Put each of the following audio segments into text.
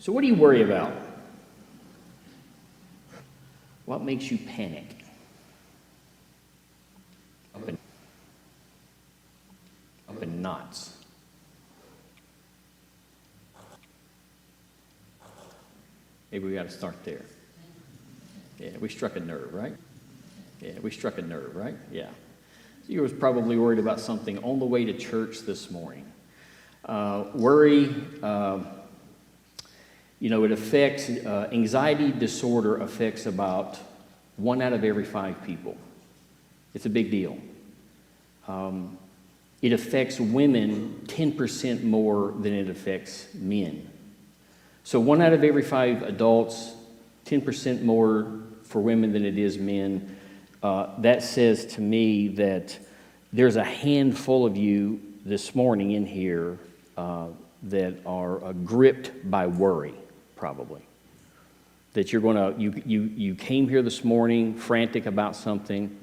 So what do you worry about? What makes you panic? Up in knots. Maybe we got to start there. Yeah, we struck a nerve, right? Yeah. You was probably worried about something on the way to church this morning. Worry, it affects, anxiety disorder affects about 1 out of every 5 people. It's a big deal. It affects women 10% more than it affects men. So 1 out of every 5 adults, 10% more for women than it is men. That says to me that there's a handful of you this morning in here that are gripped by worry, probably. That you came here this morning frantic about something.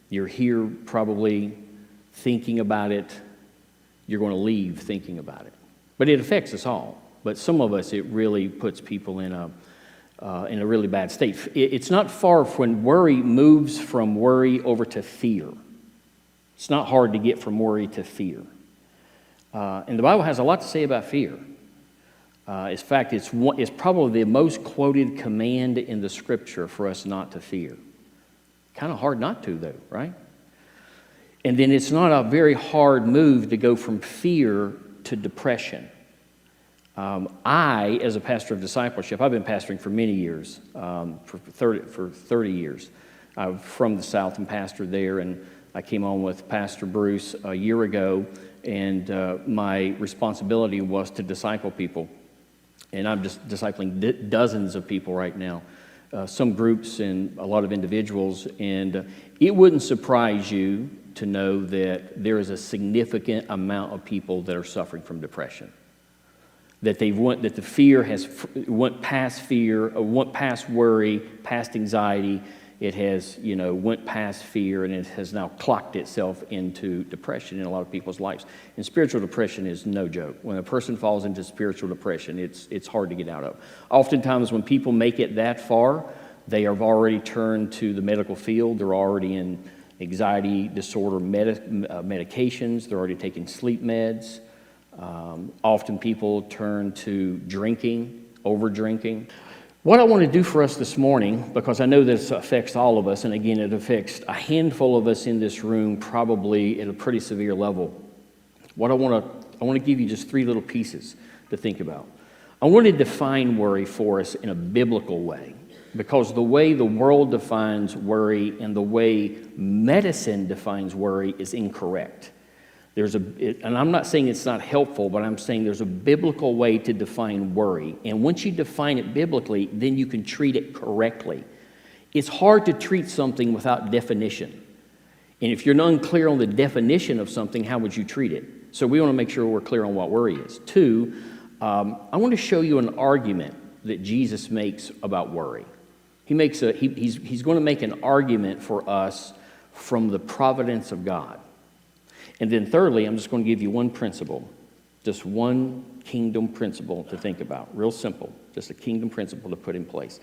You're here probably thinking about it. You're going to leave thinking about it. But it affects us all. But some of us, it really puts people in a really bad state. It's not far when worry moves from worry over to fear. It's not hard to get from worry to fear. And the Bible has a lot to say about fear. In fact, it's probably the most quoted command in the Scripture for us not to fear. Kind of hard not to, though, right? And then it's not a very hard move to go from fear to depression. I, as a pastor of discipleship, I've been pastoring for many years, for 30 years. I'm from the South and pastored there, and I came on with Pastor Bruce a year ago, and my responsibility was to disciple people. And I'm just discipling dozens of people right now, some groups and a lot of individuals. And it wouldn't surprise you to know that there is a significant amount of people that are suffering from depression. That the fear has went past fear, went past worry, past anxiety. It has, went past fear, and it has now clocked itself into depression in a lot of people's lives. And spiritual depression is no joke. When a person falls into spiritual depression, it's hard to get out of. Oftentimes, when people make it that far, they have already turned to the medical field. They're already in anxiety disorder medications. They're already taking sleep meds. Often people turn to drinking, over-drinking. What I want to do for us this morning, because I know this affects all of us, and again, it affects a handful of us in this room probably at a pretty severe level. I want to give you just 3 little pieces to think about. I want to define worry for us in a biblical way, because the way the world defines worry and the way medicine defines worry is incorrect. And I'm not saying it's not helpful, but I'm saying there's a biblical way to define worry. And once you define it biblically, then you can treat it correctly. It's hard to treat something without definition. And if you're unclear on the definition of something, how would you treat it? So we want to make sure we're clear on what worry is. 2, I want to show you an argument that Jesus makes about worry. He's going to make an argument for us from the providence of God. And then thirdly, I'm just going to give you one principle, just one kingdom principle to think about. Real simple, just a kingdom principle to put in place.